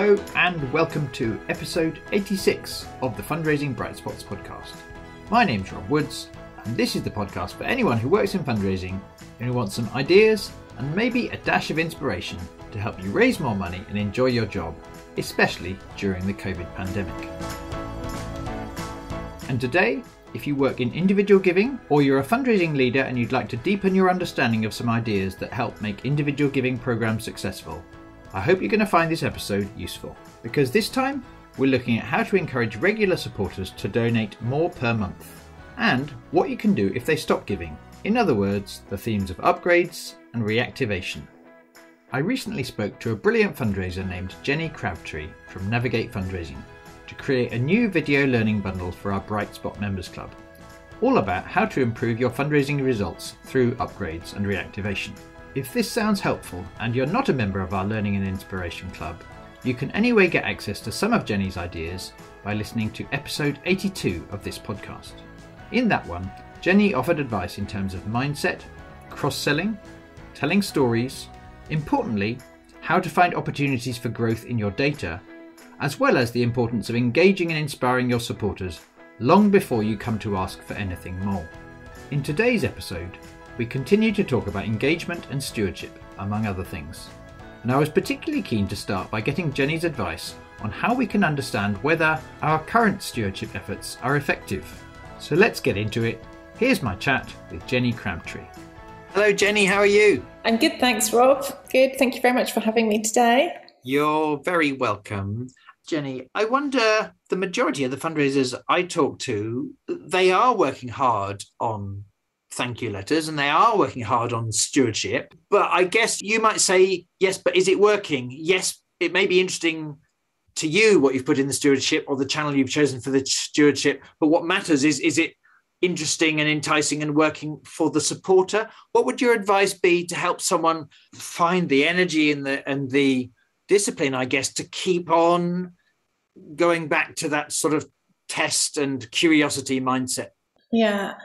Hello and welcome to episode 86 of the Fundraising Bright Spots podcast. My name's Rob Woods and this is the podcast for anyone who works in fundraising and who wants some ideas and maybe a dash of inspiration to help you raise more money and enjoy your job, especially during the COVID pandemic. And today, if you work in individual giving or you're a fundraising leader and you'd like to deepen your understanding of some ideas that help make individual giving programs successful, I hope you're going to find this episode useful, because this time we're looking at how to encourage regular supporters to donate more per month, and what you can do if they stop giving. In other words, the themes of upgrades and reactivation. I recently spoke to a brilliant fundraiser named Jenny Crabtree from Navigate Fundraising to create a new video learning bundle for our Bright Spot Members Club, all about how to improve your fundraising results through upgrades and reactivation. If this sounds helpful and you're not a member of our Learning and Inspiration Club, you can anyway get access to some of Jenny's ideas by listening to episode 82 of this podcast. In that one, Jenny offered advice in terms of mindset, cross-selling, telling stories, importantly, how to find opportunities for growth in your data, as well as the importance of engaging and inspiring your supporters long before you come to ask for anything more. In today's episode, we continue to talk about engagement and stewardship, among other things. And I was particularly keen to start by getting Jenny's advice on how we can understand whether our current stewardship efforts are effective. So let's get into it. Here's my chat with Jenny Crabtree. Hello Jenny, how are you? I'm good, thanks Rob. Good, thank you very much for having me today. You're very welcome. Jenny, I wonder, the majority of the fundraisers I talk to, they are working hard on thank you letters and they are working hard on stewardship. But I guess you might say, yes, but is it working? Yes, it may be interesting to you what you've put in the stewardship or the channel you've chosen for the stewardship. But what matters is it interesting and enticing and working for the supporter? What would your advice be to help someone find the energy and the discipline, I guess, to keep on going back to that sort of test and curiosity mindset? Yeah.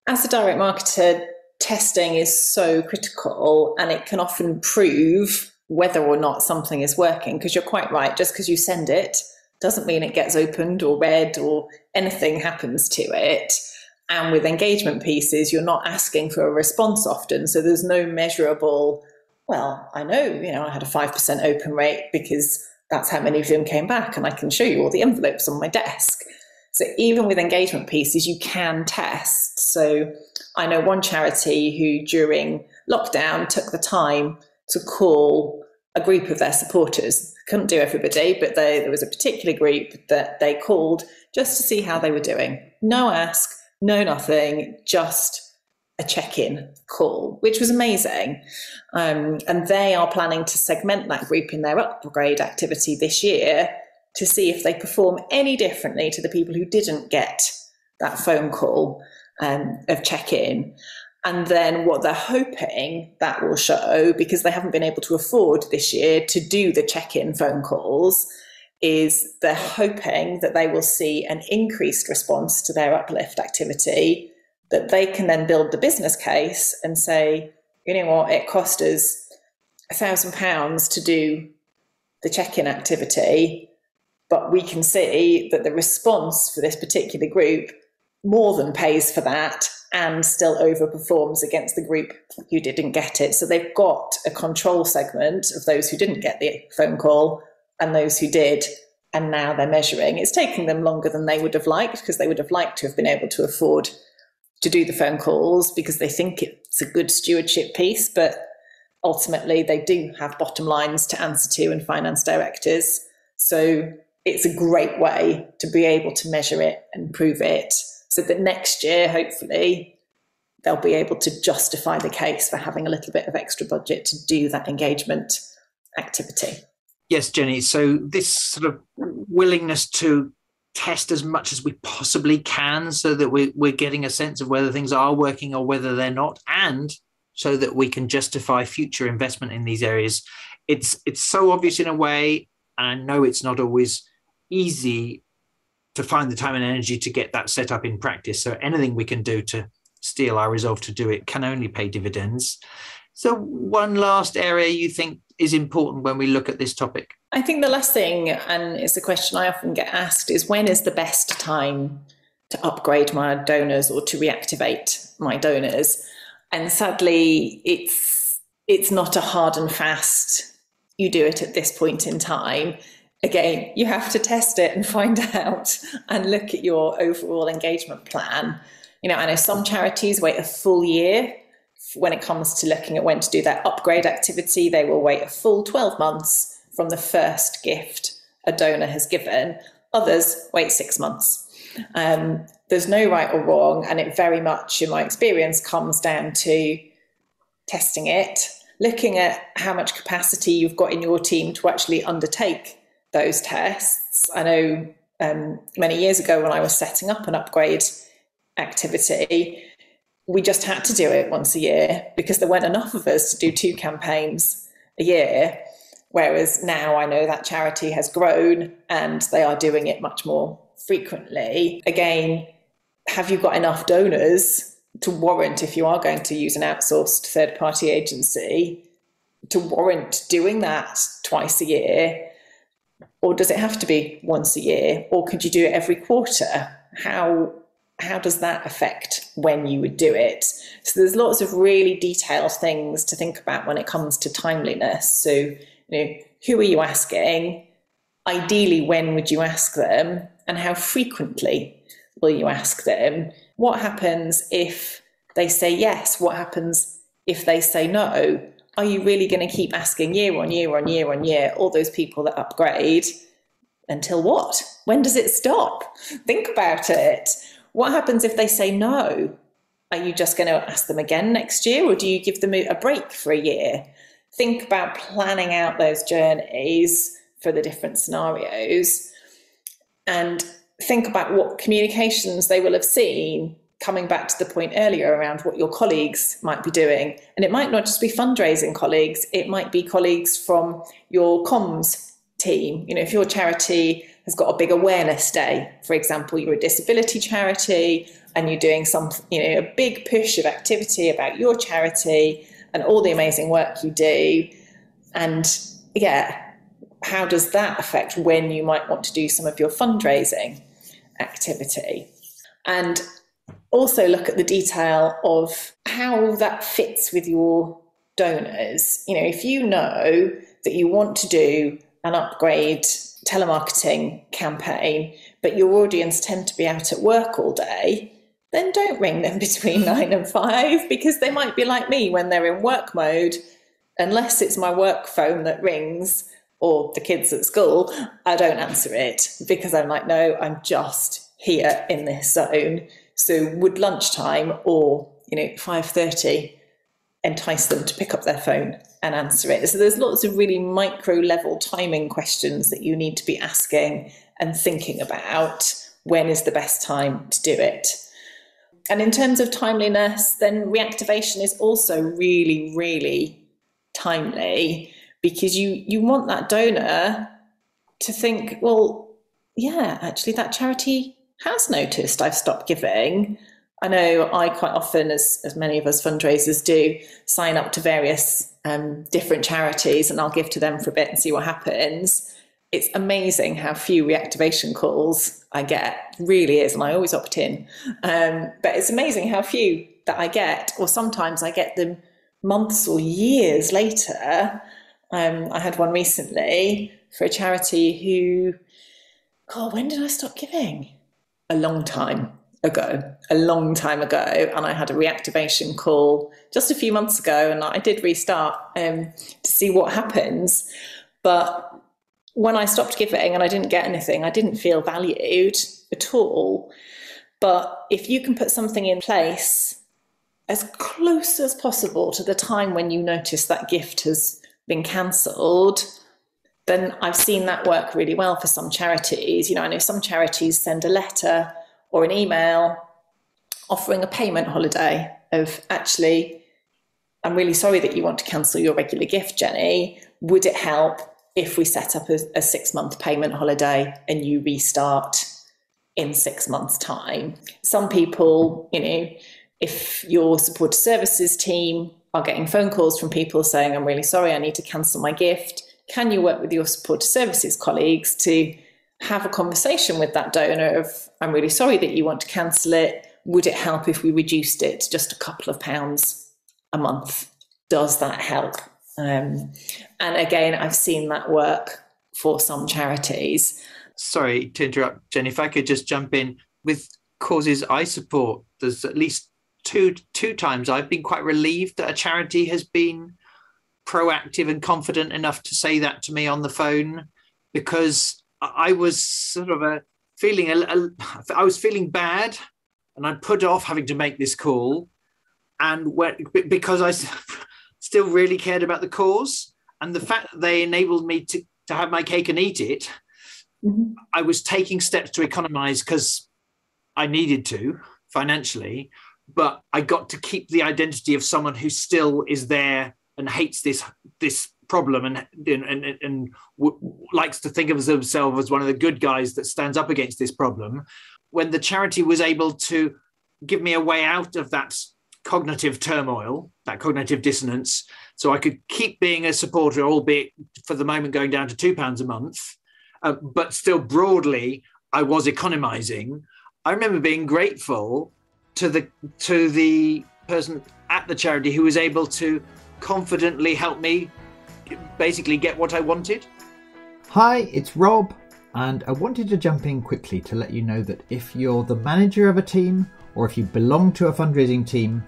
As a direct marketer, testing is so critical and it can often prove whether or not something is working, because you're quite right. Just because you send it doesn't mean it gets opened or read or anything happens to it. And with engagement pieces, you're not asking for a response often. So there's no measurable, well, I know, I had a 5% open rate because that's how many of them came back and I can show you all the envelopes on my desk. So even with engagement pieces, you can test. So I know one charity who during lockdown took the time to call a group of their supporters. Couldn't do everybody, but there was a particular group that they called just to see how they were doing. No ask, no nothing, just a check-in call, which was amazing. And they are planning to segment that group in their upgrade activity this year to see if they perform any differently to the people who didn't get that phone call of check-in. And then what they're hoping that will show, because they haven't been able to afford this year to do the check-in phone calls, is they're hoping that they will see an increased response to their uplift activity, that they can then build the business case and say, you know what, it cost us £1,000 to do the check-in activity, but we can see that the response for this particular group more than pays for that and still overperforms against the group who didn't get it. So they've got a control segment of those who didn't get the phone call and those who did, and now they're measuring. It's taking them longer than they would have liked, because they would have liked to have been able to afford to do the phone calls because they think it's a good stewardship piece, but ultimately they do have bottom lines to answer to and finance directors. So it's a great way to be able to measure it and prove it, so that next year, hopefully, they'll be able to justify the case for having a little bit of extra budget to do that engagement activity. Yes, Jenny. So this sort of willingness to test as much as we possibly can so that we're getting a sense of whether things are working or whether they're not, and so that we can justify future investment in these areas. It's so obvious in a way, and I know it's not always easy to find the time and energy to get that set up in practice. So anything we can do to steel our resolve to do it can only pay dividends. So one last area you think is important when we look at this topic? I think the last thing, and it's a question I often get asked, is when is the best time to upgrade my donors or to reactivate my donors? And sadly, it's not a hard and fast, you do it at this point in time. Again, you have to test it and find out and look at your overall engagement plan. You know, I know some charities wait a full year when it comes to looking at when to do their upgrade activity. They will wait a full 12 months from the first gift a donor has given. Others wait 6 months. There's no right or wrong, and it very much, in my experience, comes down to testing it, looking at how much capacity you've got in your team to actually undertake those tests. I know many years ago when I was setting up an upgrade activity, we just had to do it once a year because there weren't enough of us to do 2 campaigns a year. Whereas now I know that charity has grown and they are doing it much more frequently. Again, have you got enough donors to warrant, if you are going to use an outsourced third-party agency, to warrant doing that twice a year? Or does it have to be once a year? Or could you do it every quarter? How does that affect when you would do it? So there's lots of really detailed things to think about when it comes to timeliness. So, you know, who are you asking? Ideally, when would you ask them? And how frequently will you ask them? What happens if they say yes? What happens if they say no? Are you really going to keep asking year on year on year on year all those people that upgrade? Until what? When does it stop? Think about it. What happens if they say no? Are you just going to ask them again next year, or do you give them a break for a year? Think about planning out those journeys for the different scenarios, and think about what communications they will have seen, coming back to the point earlier around what your colleagues might be doing. And it might not just be fundraising colleagues, it might be colleagues from your comms team. You know, if your charity has got a big awareness day, for example, you're a disability charity and you're doing some, you know, a big push of activity about your charity and all the amazing work you do. And yeah, how does that affect when you might want to do some of your fundraising activity? And also look at the detail of how that fits with your donors. You know, if you know that you want to do an upgrade telemarketing campaign, but your audience tend to be out at work all day, then don't ring them between 9 and 5, because they might be like me when they're in work mode. Unless it's my work phone that rings or the kids at school, I don't answer it because I'm like, no, I'm just here in this zone. So would lunchtime or, you know, 5:30 entice them to pick up their phone and answer it? So there's lots of really micro level timing questions that you need to be asking and thinking about. When is the best time to do it? And in terms of timeliness, then reactivation is also really, really timely, because you want that donor to think, well, yeah, actually that charity has noticed I've stopped giving. I know I quite often, as many of us fundraisers do, sign up to various different charities, and I'll give to them for a bit and see what happens. It's amazing how few reactivation calls I get, really is, and I always opt in. But it's amazing how few that I get, or sometimes I get them months or years later. I had one recently for a charity who, God, when did I stop giving? A long time ago, and I had a reactivation call just a few months ago, and I did restart to see what happens. But when I stopped giving and I didn't get anything, I didn't feel valued at all. But if you can put something in place as close as possible to the time when you notice that gift has been cancelled, then I've seen that work really well for some charities. You know, I know some charities send a letter or an email offering a payment holiday of, actually, I'm really sorry that you want to cancel your regular gift, Jenny. Would it help if we set up a 6-month payment holiday and you restart in 6 months' time? Some people, you know, if your support services team are getting phone calls from people saying, I'm really sorry, I need to cancel my gift, can you work with your supported services colleagues to have a conversation with that donor of, I'm really sorry that you want to cancel it. Would it help if we reduced it to just a couple of pounds a month? Does that help? And again, I've seen that work for some charities. Sorry to interrupt, Jenny, if I could just jump in. With causes I support, there's at least two times I've been quite relieved that a charity has been proactive and confident enough to say that to me on the phone, because I was sort of I was feeling bad, and I'd put off having to make this call, and because I still really cared about the cause, and the fact that they enabled me to have my cake and eat it. Mm-hmm. I was taking steps to economize because I needed to financially, but I got to keep the identity of someone who still is there and hates this problem and likes to think of themselves as one of the good guys that stands up against this problem. When the charity was able to give me a way out of that cognitive turmoil, that cognitive dissonance, so I could keep being a supporter, albeit for the moment going down to £2 a month, but still broadly I was economizing. I remember being grateful to the person at the charity who was able to confidently help me basically get what I wanted. Hi, it's Rob, and I wanted to jump in quickly to let you know that if you're the manager of a team or if you belong to a fundraising team,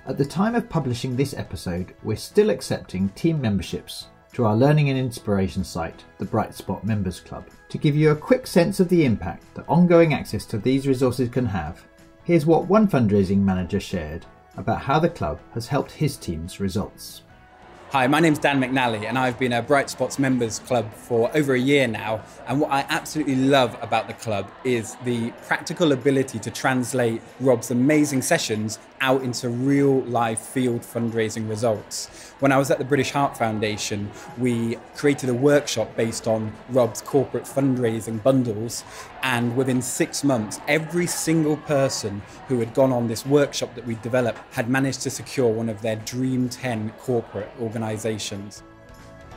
at the time of publishing this episode, we're still accepting team memberships to our learning and inspiration site, the Bright Spot Members Club. To give you a quick sense of the impact that ongoing access to these resources can have, here's what one fundraising manager shared about how the club has helped his team's results. Hi, my name's Dan McNally and I've been a Bright Spots Members Club for over a year now. And what I absolutely love about the club is the practical ability to translate Rob's amazing sessions out into real life field fundraising results. When I was at the British Heart Foundation, we created a workshop based on Rob's corporate fundraising bundles. And within 6 months, every single person who had gone on this workshop that we developed had managed to secure one of their Dream 10 corporate organisations.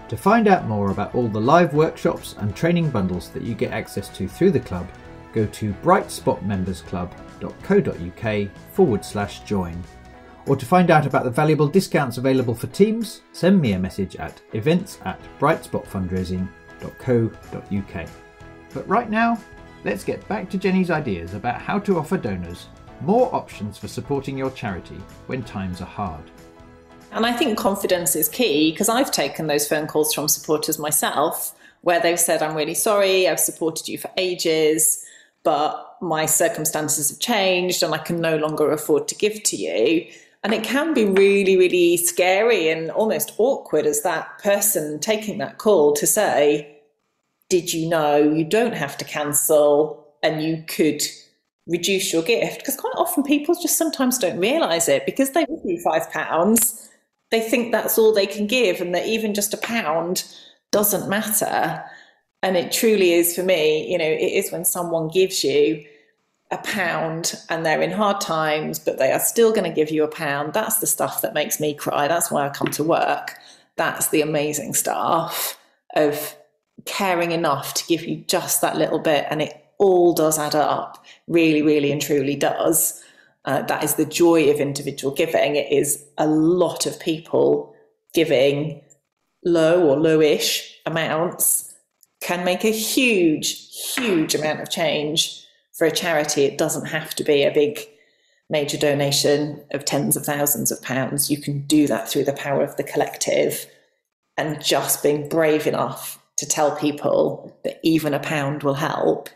To find out more about all the live workshops and training bundles that you get access to through the club, go to brightspotmembersclub.co.uk/join. Or to find out about the valuable discounts available for teams, send me a message at events@brightspotfundraising.co.uk. But right now, let's get back to Jenny's ideas about how to offer donors more options for supporting your charity when times are hard. And I think confidence is key, because I've taken those phone calls from supporters myself where they've said, I'm really sorry, I've supported you for ages, but my circumstances have changed and I can no longer afford to give to you. And it can be really, really scary and almost awkward as that person taking that call to say, did you know you don't have to cancel and you could reduce your gift? Because quite often people just sometimes don't realise it, because they give you £5, they think that's all they can give and that even just £1 doesn't matter. And it truly is, for me, it is when someone gives you £1 and they're in hard times, but they are still going to give you £1. That's the stuff that makes me cry. That's why I come to work. That's the amazing stuff of caring enough to give you just that little bit, and it all does add up, really, really and truly does. That is the joy of individual giving. It is a lot of people giving low or lowish amounts can make a huge, huge amount of change for a charity. It doesn't have to be a big major donation of tens of thousands of pounds. You can do that through the power of the collective, and just being brave enough to tell people that even £1 will help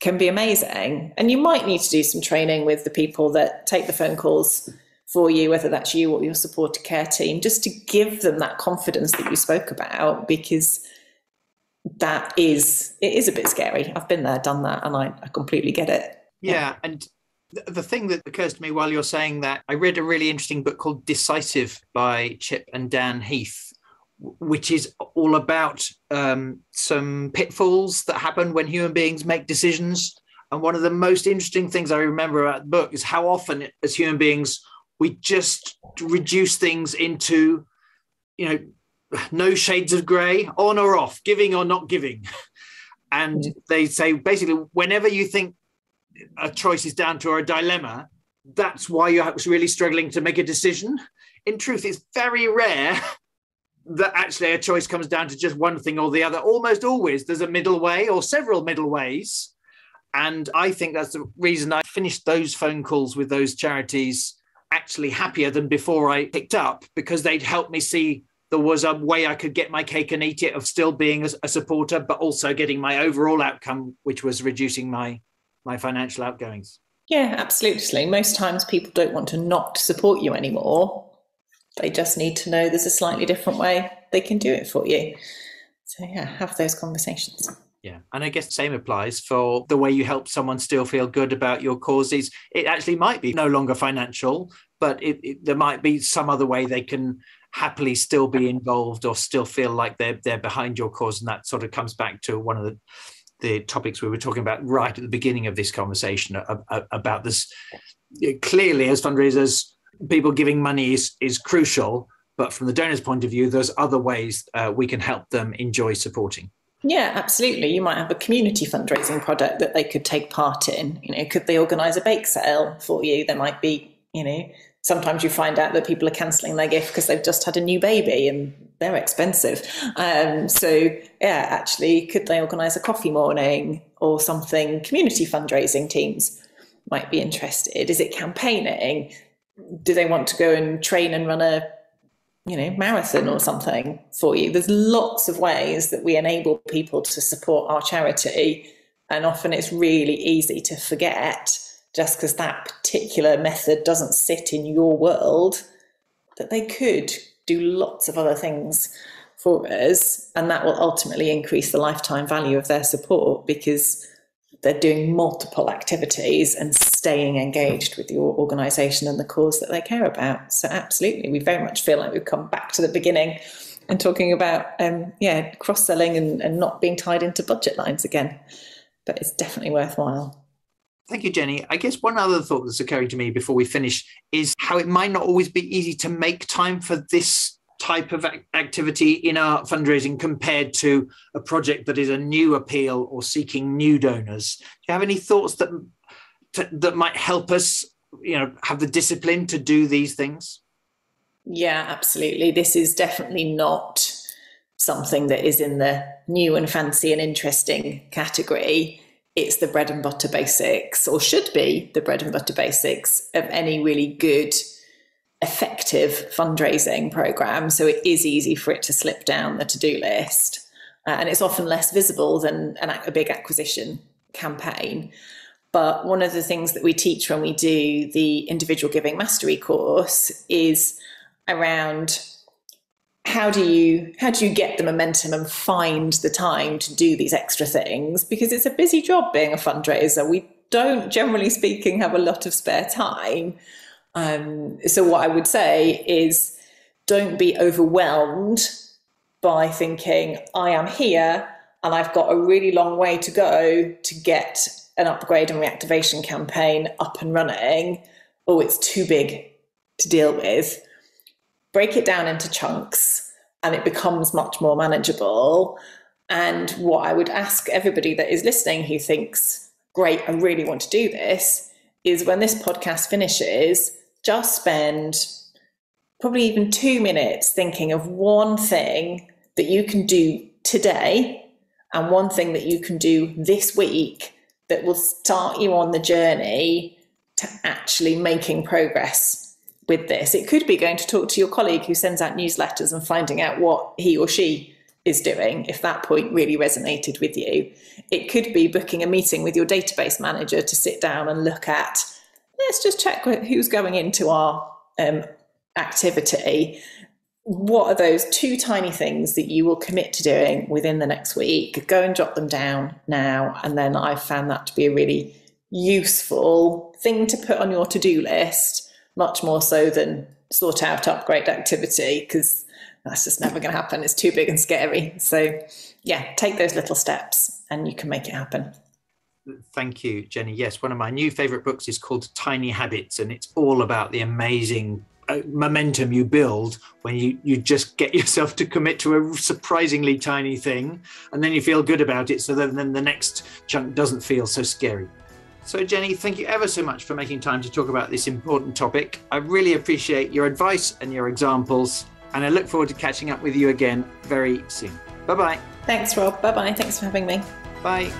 can be amazing. And you might need to do some training with the people that take the phone calls for you, whether that's you or your supported care team, just to give them that confidence that you spoke about, because it is a bit scary. I've been there, done that, and I completely get it. Yeah, and the thing that occurs to me while you're saying that, I read a really interesting book called Decisive by Chip and Dan Heath, which is all about some pitfalls that happen when human beings make decisions. And one of the most interesting things I remember about the book is how often as human beings, we just reduce things into, no shades of grey, on or off, giving or not giving. And they say basically, whenever you think a choice is down to or a dilemma, that's why you're really struggling to make a decision. In truth, it's very rare that actually a choice comes down to just one thing or the other. Almost always there's a middle way or several middle ways. And I think that's the reason I finished those phone calls with those charities actually happier than before I picked up, because they'd helped me see there was a way I could get my cake and eat it, of still being a supporter, but also getting my overall outcome, which was reducing my financial outgoings. Yeah, absolutely. Most times people don't want to not support you anymore. They just need to know there's a slightly different way they can do it for you. So yeah, have those conversations. Yeah, and I guess the same applies for the way you help someone still feel good about your causes. It actually might be no longer financial, but there might be some other way they can happily still be involved or still feel like they're behind your cause. And that sort of comes back to one of the topics we were talking about right at the beginning of this conversation about this. Clearly, as fundraisers, people giving money is crucial, but from the donor's point of view, there's other ways we can help them enjoy supporting. Yeah, absolutely. You might have a community fundraising product that they could take part in. Could they organise a bake sale for you? There might be, sometimes you find out that people are cancelling their gift because they've just had a new baby and they're expensive. Actually, could they organise a coffee morning or something? Community fundraising teams might be interested. Is it campaigning? Do they want to go and train and run a marathon or something for you? There's lots of ways that we enable people to support our charity. And often it's really easy to forget, just because that particular method doesn't sit in your world, that they could do lots of other things for us. And that will ultimately increase the lifetime value of their support, because they're doing multiple activities and staying engaged with your organisation and the cause that they care about. So absolutely, we very much feel like we've come back to the beginning and talking about cross-selling and not being tied into budget lines again. But it's definitely worthwhile. Thank you, Jenny. I guess one other thought that's occurring to me before we finish is how it might not always be easy to make time for this type of activity in our fundraising compared to a project that is a new appeal or seeking new donors. Do you have any thoughts that might help us, have the discipline to do these things? Yeah, absolutely. This is definitely not something that is in the new and fancy and interesting category. It's the bread and butter basics, or should be the bread and butter basics of any really good, effective fundraising program. So it is easy for it to slip down the to-do list, and it's often less visible than a big acquisition campaign. But one of the things that we teach when we do the individual giving mastery course is around how do you get the momentum and find the time to do these extra things, because it's a busy job being a fundraiser. We don't, generally speaking, have a lot of spare time. So what I would say is, don't be overwhelmed by thinking, I am here and I've got a really long way to go to get an upgrade and reactivation campaign up and running. Oh, it's too big to deal with. Break it down into chunks and it becomes much more manageable. And what I would ask everybody that is listening who thinks, great, I really want to do this, is when this podcast finishes, just spend probably even 2 minutes thinking of one thing that you can do today and one thing that you can do this week that will start you on the journey to actually making progress with this. It could be going to talk to your colleague who sends out newsletters and finding out what he or she is doing, if that point really resonated with you. It could be booking a meeting with your database manager to sit down and look at, let's just check who's going into our activity. What are those 2 tiny things that you will commit to doing within the next week? Go and jot them down now. And then I've found that to be a really useful thing to put on your to-do list, much more so than sort out upgrade activity, because that's just never going to happen. It's too big and scary. So yeah, take those little steps and you can make it happen. Thank you, Jenny. Yes, one of my new favourite books is called Tiny Habits, and it's all about the amazing momentum you build when you just get yourself to commit to a surprisingly tiny thing, and then you feel good about it, so then the next chunk doesn't feel so scary. So Jenny, thank you ever so much for making time to talk about this important topic. I really appreciate your advice and your examples, and I look forward to catching up with you again very soon. Bye-bye. Thanks, Rob. Bye-bye. Thanks for having me. Bye.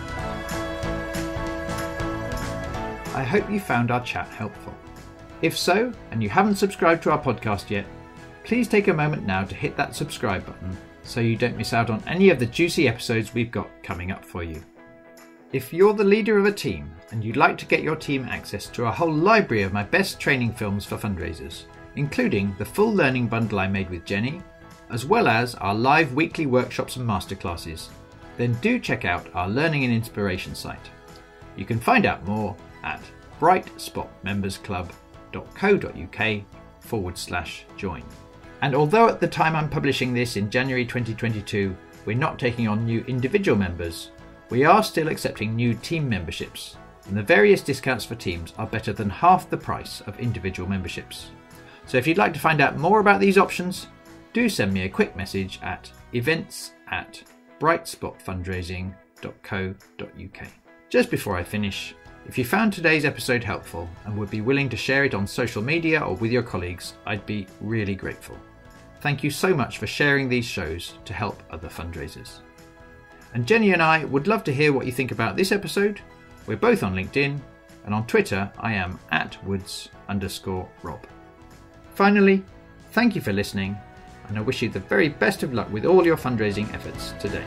I hope you found our chat helpful. If so, and you haven't subscribed to our podcast yet, please take a moment now to hit that subscribe button so you don't miss out on any of the juicy episodes we've got coming up for you. If you're the leader of a team and you'd like to get your team access to a whole library of my best training films for fundraisers, including the full learning bundle I made with Jenny, as well as our live weekly workshops and masterclasses, then do check out our Learning and Inspiration site. You can find out more at brightspotmembersclub.co.uk/join. And although at the time I'm publishing this in January 2022, we're not taking on new individual members, we are still accepting new team memberships, and the various discounts for teams are better than half the price of individual memberships. So if you'd like to find out more about these options, do send me a quick message at events@brightspotfundraising.co.uk. Just before I finish, if you found today's episode helpful and would be willing to share it on social media or with your colleagues, I'd be really grateful. Thank you so much for sharing these shows to help other fundraisers. And Jenny and I would love to hear what you think about this episode. We're both on LinkedIn, and on Twitter I am @woods_Rob. Finally, thank you for listening, and I wish you the very best of luck with all your fundraising efforts today.